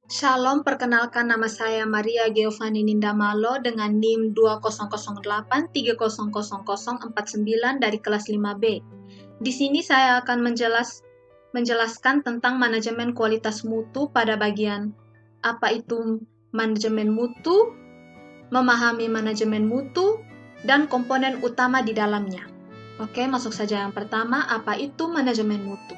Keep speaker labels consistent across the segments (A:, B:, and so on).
A: Shalom, perkenalkan nama saya Maria Giovanni Nindamalo dengan NIM 2008300049 dari kelas 5B. Di sini saya akan menjelaskan tentang manajemen kualitas mutu pada bagian apa itu manajemen mutu, memahami manajemen mutu, dan komponen utama di dalamnya. Oke, masuk saja yang pertama, apa itu manajemen mutu?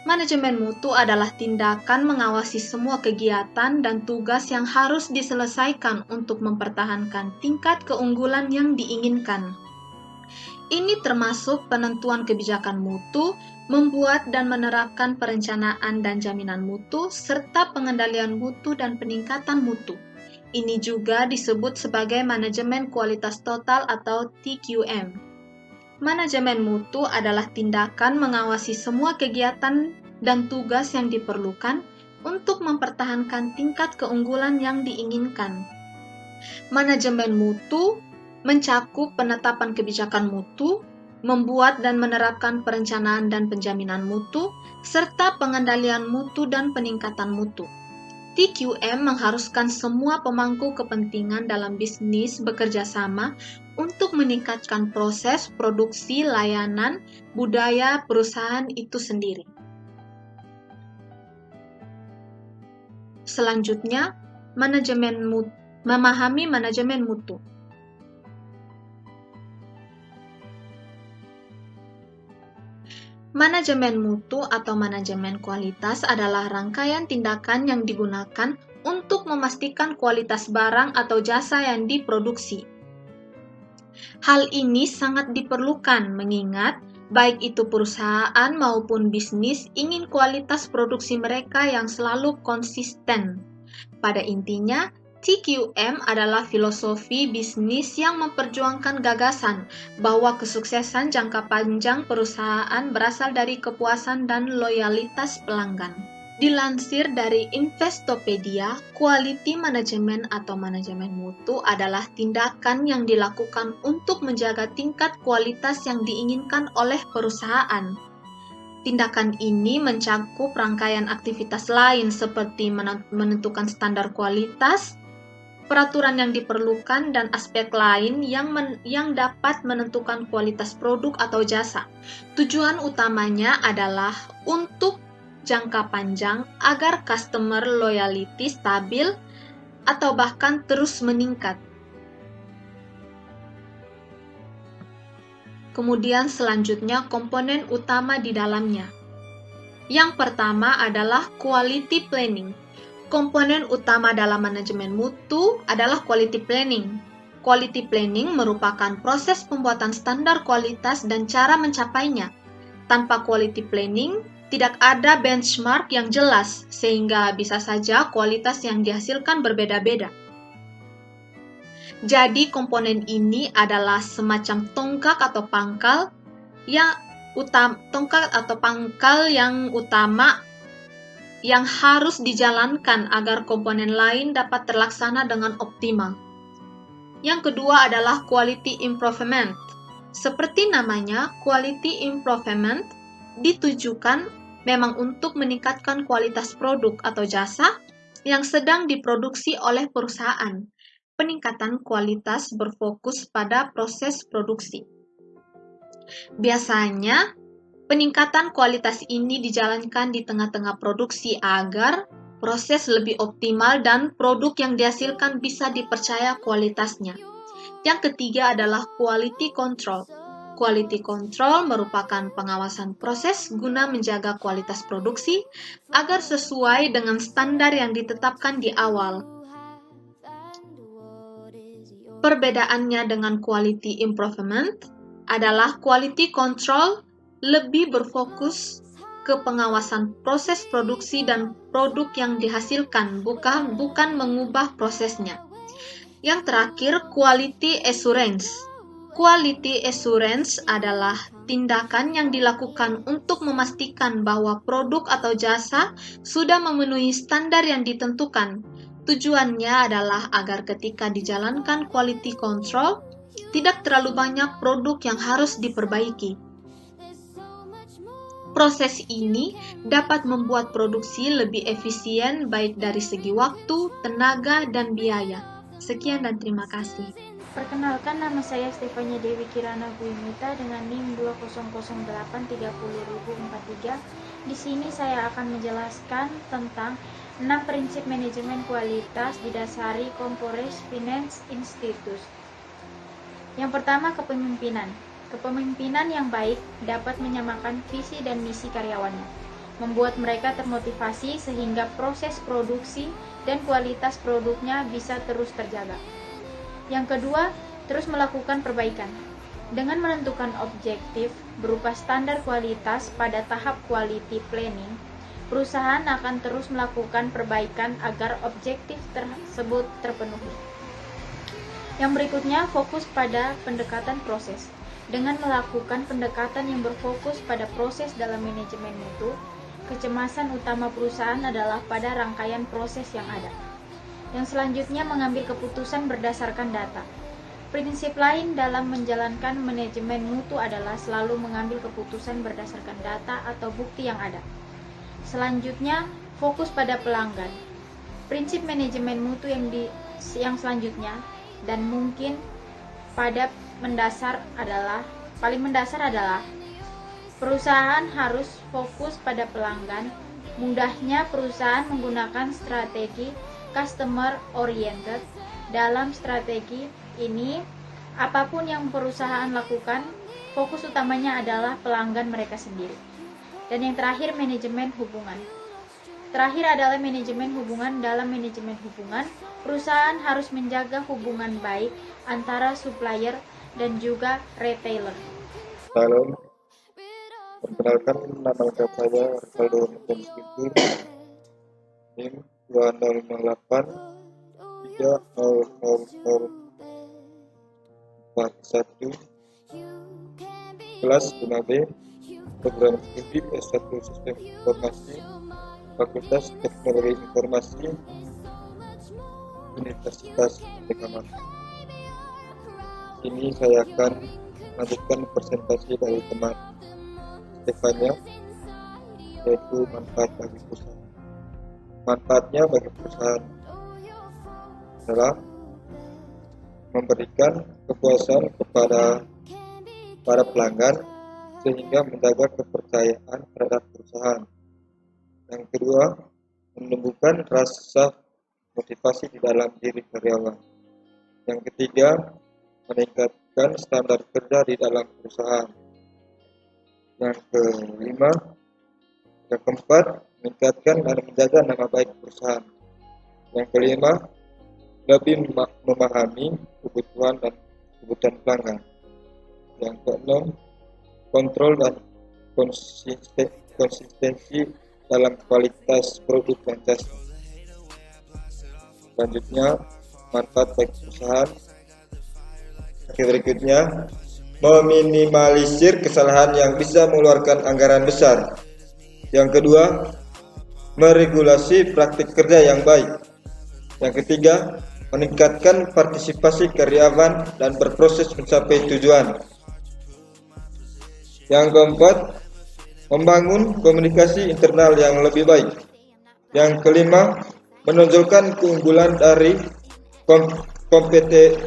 A: Manajemen mutu adalah tindakan mengawasi semua kegiatan dan tugas yang harus diselesaikan untuk mempertahankan tingkat keunggulan yang diinginkan. Ini termasuk penentuan kebijakan mutu, membuat dan menerapkan perencanaan dan jaminan mutu, serta pengendalian mutu dan peningkatan mutu. Ini juga disebut sebagai manajemen kualitas total atau TQM. Manajemen mutu adalah tindakan mengawasi semua kegiatan dan tugas yang diperlukan untuk mempertahankan tingkat keunggulan yang diinginkan. Manajemen mutu mencakup penetapan kebijakan mutu, membuat dan menerapkan perencanaan dan penjaminan mutu, serta pengendalian mutu dan peningkatan mutu. TQM mengharuskan semua pemangku kepentingan dalam bisnis bekerja sama untuk meningkatkan proses produksi, layanan, budaya perusahaan itu sendiri. Selanjutnya, memahami manajemen mutu. Manajemen mutu atau manajemen kualitas adalah rangkaian tindakan yang digunakan untuk memastikan kualitas barang atau jasa yang diproduksi. Hal ini sangat diperlukan mengingat baik itu perusahaan maupun bisnis ingin kualitas produksi mereka yang selalu konsisten. Pada intinya, TQM adalah filosofi bisnis yang memperjuangkan gagasan bahwa kesuksesan jangka panjang perusahaan berasal dari kepuasan dan loyalitas pelanggan. Dilansir dari Investopedia, quality management atau manajemen mutu adalah tindakan yang dilakukan untuk menjaga tingkat kualitas yang diinginkan oleh perusahaan. Tindakan ini mencakup rangkaian aktivitas lain seperti menentukan standar kualitas, peraturan yang diperlukan, dan aspek lain yang dapat menentukan kualitas produk atau jasa. Tujuan utamanya adalah untuk jangka panjang agar customer loyalty stabil atau bahkan terus meningkat. Kemudian selanjutnya komponen utama di dalamnya. Yang pertama adalah quality planning. Komponen utama dalam manajemen mutu adalah quality planning. Quality planning merupakan proses pembuatan standar kualitas dan cara mencapainya. Tanpa quality planning, tidak ada benchmark yang jelas, sehingga bisa saja kualitas yang dihasilkan berbeda-beda. Jadi, komponen ini adalah semacam tongkat atau pangkal yang utama yang harus dijalankan agar komponen lain dapat terlaksana dengan optimal. Yang kedua adalah quality improvement. Seperti namanya, quality improvement ditujukan memang untuk meningkatkan kualitas produk atau jasa yang sedang diproduksi oleh perusahaan. Peningkatan kualitas berfokus pada proses produksi. Biasanya, peningkatan kualitas ini dijalankan di tengah-tengah produksi agar proses lebih optimal dan produk yang dihasilkan bisa dipercaya kualitasnya. Yang ketiga adalah quality control. Quality control merupakan pengawasan proses guna menjaga kualitas produksi agar sesuai dengan standar yang ditetapkan di awal. Perbedaannya dengan quality improvement adalah quality control lebih berfokus ke pengawasan proses produksi dan produk yang dihasilkan, bukan mengubah prosesnya. Yang terakhir, quality assurance. Quality assurance adalah tindakan yang dilakukan untuk memastikan bahwa produk atau jasa sudah memenuhi standar yang ditentukan. Tujuannya adalah agar ketika dijalankan quality control, tidak terlalu banyak produk yang harus diperbaiki. Proses ini dapat membuat produksi lebih efisien baik dari segi waktu, tenaga, dan biaya. Sekian dan terima kasih.
B: Perkenalkan, nama saya Stefania Dewi Kirana Buimita dengan NIM 200830.043. Di sini saya akan menjelaskan tentang 6 prinsip manajemen kualitas didasari Corporate Finance Institute. Yang pertama, kepemimpinan. Kepemimpinan yang baik dapat menyamakan visi dan misi karyawannya, membuat mereka termotivasi sehingga proses produksi dan kualitas produknya bisa terus terjaga. Yang kedua, terus melakukan perbaikan. Dengan menentukan objektif berupa standar kualitas pada tahap quality planning, perusahaan akan terus melakukan perbaikan agar objektif tersebut terpenuhi. Yang berikutnya, fokus pada pendekatan proses. Dengan melakukan pendekatan yang berfokus pada proses dalam manajemen mutu, kecemasan utama perusahaan adalah pada rangkaian proses yang ada. Yang selanjutnya, mengambil keputusan berdasarkan data. Prinsip lain dalam menjalankan manajemen mutu adalah selalu mengambil keputusan berdasarkan data atau bukti yang ada. Selanjutnya, fokus pada pelanggan. Prinsip manajemen mutu yang selanjutnya dan mungkin paling mendasar adalah perusahaan harus fokus pada pelanggan. Mudahnya perusahaan menggunakan strategi customer oriented. Dalam strategi ini, apapun yang perusahaan lakukan, fokus utamanya adalah pelanggan mereka sendiri. Dan yang terakhir, manajemen hubungan. Terakhir adalah manajemen hubungan. Dalam manajemen hubungan, perusahaan harus menjaga hubungan baik antara supplier dan juga retailer.
C: Halo, perkenalkan nama lengkap saya Rivaldo Nurtansyukur, NIM 2008300041, kelas 5B, program studi S1 Sistem Informasi, Fakultas Teknologi Informasi, Universitas Merdeka. Ini saya akan melanjutkan presentasi dari teman Stefania, yaitu manfaat bagi perusahaan. Manfaatnya bagi perusahaan adalah memberikan kepuasan kepada para pelanggan sehingga menjaga kepercayaan terhadap perusahaan. Yang kedua, menumbuhkan rasa motivasi di dalam diri karyawan. Yang ketiga, meningkatkan standar kerja di dalam perusahaan. Yang keempat, meningkatkan dan menjaga nama baik perusahaan. Yang kelima, lebih memahami kebutuhan dan kebutuhan pelanggan. Yang keenam, kontrol dan konsistensi dalam kualitas produk dan jasa. Selanjutnya, manfaat bagi perusahaan. Berikutnya, meminimalisir kesalahan yang bisa mengeluarkan anggaran besar. Yang kedua, meregulasi praktik kerja yang baik. Yang ketiga, meningkatkan partisipasi karyawan dan berproses mencapai tujuan. Yang keempat, membangun komunikasi internal yang lebih baik. Yang kelima, menonjolkan keunggulan dari kompetitor.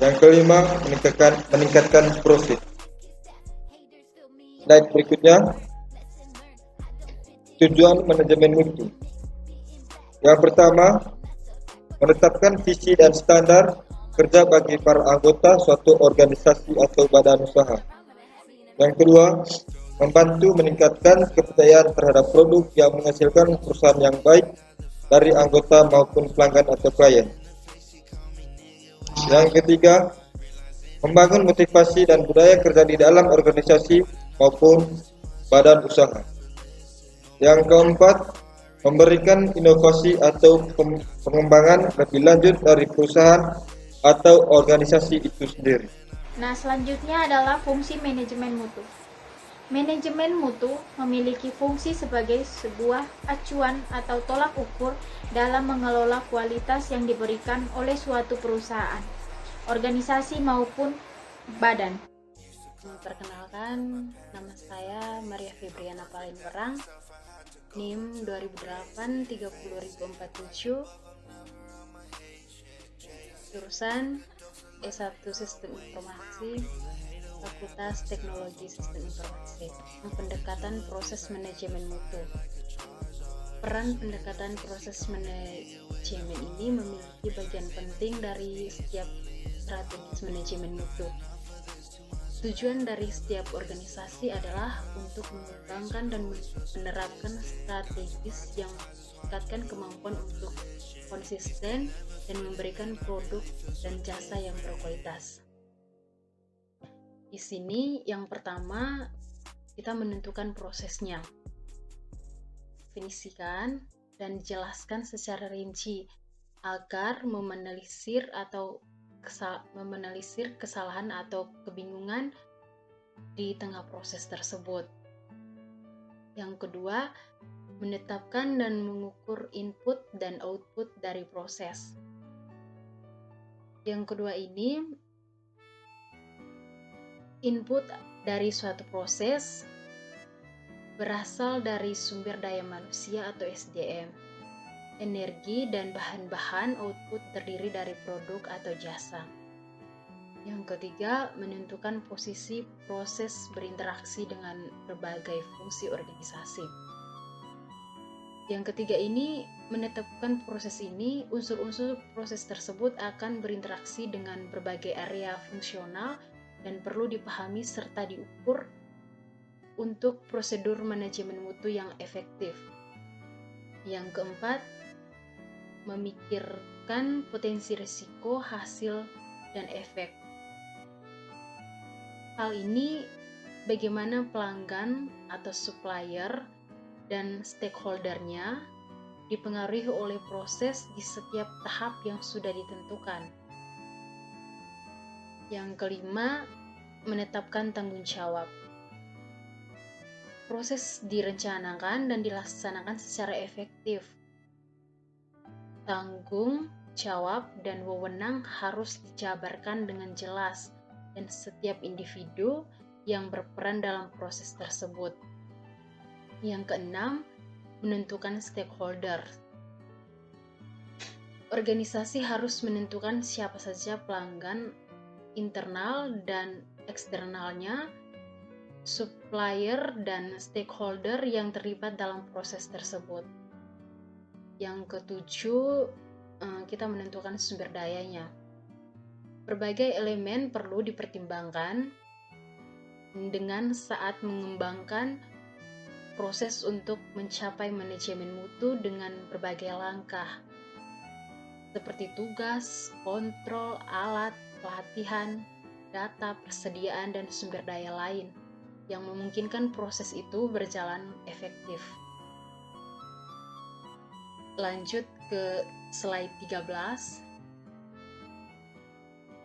C: Yang kelima, meningkatkan profit. Slide berikutnya, tujuan manajemen mutu. Yang pertama, menetapkan visi dan standar kerja bagi para anggota suatu organisasi atau badan usaha. Yang kedua, membantu meningkatkan kepercayaan terhadap produk yang menghasilkan perusahaan yang baik dari anggota maupun pelanggan atau klien. Yang ketiga, membangun motivasi dan budaya kerja di dalam organisasi maupun badan usaha. Yang keempat, memberikan inovasi atau pengembangan lebih lanjut dari perusahaan atau organisasi itu sendiri.
B: Nah, selanjutnya adalah fungsi manajemen mutu. Manajemen mutu memiliki fungsi sebagai sebuah acuan atau tolak ukur dalam mengelola kualitas yang diberikan oleh suatu perusahaan, organisasi maupun badan.
D: Perkenalkan, nama saya Maria Febriana Palinberang, NIM 2008 30047, jurusan S1 Sistem Informasi, Fakultas Teknologi Sistem Informasi, pendekatan proses manajemen mutu. Peran pendekatan proses manajemen ini memiliki bagian penting dari setiap strategi manajemen mutu. Tujuan dari setiap organisasi adalah untuk mengembangkan dan menerapkan strategis yang meningkatkan kemampuan untuk konsisten dan memberikan produk dan jasa yang berkualitas. Di sini yang pertama kita menentukan prosesnya, definisikan dan jelaskan secara rinci agar meminimalisir kesalahan atau kebingungan di tengah proses tersebut. Yang kedua, menetapkan dan mengukur input dan output dari proses. Yang kedua ini, input dari suatu proses berasal dari sumber daya manusia atau SDM. Energi dan bahan-bahan output terdiri dari produk atau jasa. Yang ketiga, menentukan posisi proses berinteraksi dengan berbagai fungsi organisasi. Yang ketiga ini, menetapkan proses ini, unsur-unsur proses tersebut akan berinteraksi dengan berbagai area fungsional dan perlu dipahami serta diukur untuk prosedur manajemen mutu yang efektif. Yang keempat, memikirkan potensi risiko, hasil, dan efek. Hal ini bagaimana pelanggan atau supplier dan stakeholdernya dipengaruhi oleh proses di setiap tahap yang sudah ditentukan. Yang kelima, menetapkan tanggung jawab. Proses direncanakan dan dilaksanakan secara efektif. Tanggung jawab dan wewenang harus dijabarkan dengan jelas dan setiap individu yang berperan dalam proses tersebut. Yang keenam, menentukan stakeholder. Organisasi harus menentukan siapa saja pelanggan internal dan eksternalnya, supplier dan stakeholder yang terlibat dalam proses tersebut. Yang ketujuh, kita menentukan sumber dayanya. Berbagai elemen perlu dipertimbangkan dengan saat mengembangkan proses untuk mencapai manajemen mutu dengan berbagai langkah, seperti tugas, kontrol, alat, pelatihan, data, persediaan, dan sumber daya lain yang memungkinkan proses itu berjalan efektif. Lanjut ke slide 13.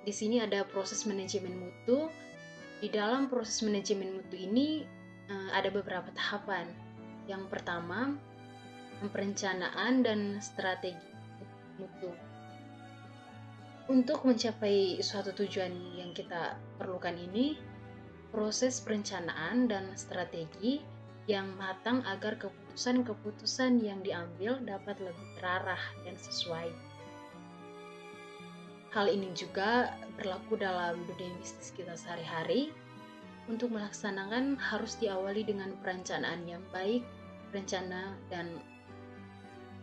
D: Di sini ada proses manajemen mutu. Di dalam proses manajemen mutu ini ada beberapa tahapan. Yang pertama, perencanaan dan strategi mutu. Untuk mencapai suatu tujuan yang kita perlukan ini, proses perencanaan dan strategi yang matang agar keputusan-keputusan yang diambil dapat lebih terarah dan sesuai. Hal ini juga berlaku dalam dunia bisnis kita sehari-hari. Untuk melaksanakan harus diawali dengan perencanaan yang baik, rencana dan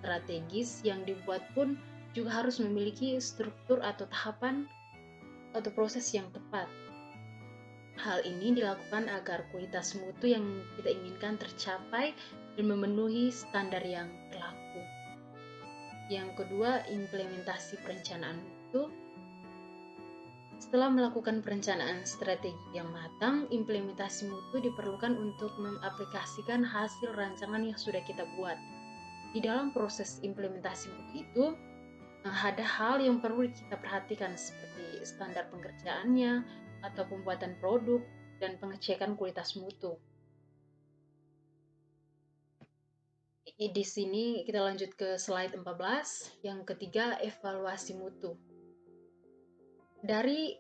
D: strategis yang dibuat pun juga harus memiliki struktur atau tahapan atau proses yang tepat. Hal ini dilakukan agar kualitas mutu yang kita inginkan tercapai dan memenuhi standar yang berlaku. Yang kedua, implementasi perencanaan mutu. Setelah melakukan perencanaan strategi yang matang, implementasi mutu diperlukan untuk mengaplikasikan hasil rancangan yang sudah kita buat. Di dalam proses implementasi mutu itu, ada hal yang perlu kita perhatikan seperti standar pengerjaannya, atau pembuatan produk, dan pengecekan kualitas mutu. Di sini kita lanjut ke slide 14. Yang ketiga, evaluasi mutu. Dari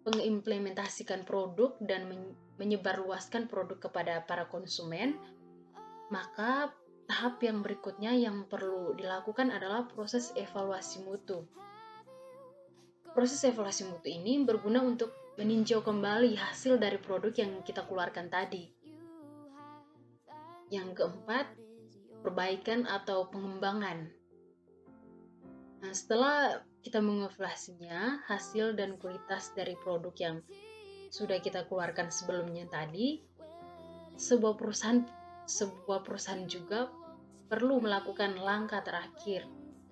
D: mengimplementasikan produk dan menyebarluaskan produk kepada para konsumen, maka tahap yang berikutnya yang perlu dilakukan adalah proses evaluasi mutu. Proses evaluasi mutu ini berguna untuk meninjau kembali hasil dari produk yang kita keluarkan tadi. Yang keempat, perbaikan atau pengembangan. Nah, setelah kita mengevaluasinya, hasil dan kualitas dari produk yang sudah kita keluarkan sebelumnya tadi, sebuah perusahaan juga perlu melakukan langkah terakhir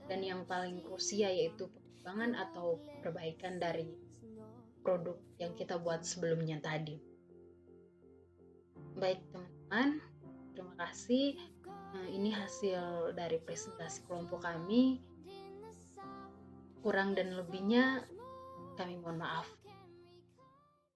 D: dan yang paling krusial, yaitu pengembangan atau perbaikan dari produk yang kita buat sebelumnya tadi. Baik teman-teman, terima kasih. Ini hasil dari presentasi kelompok kami. Kurang dan lebihnya kami mohon maaf.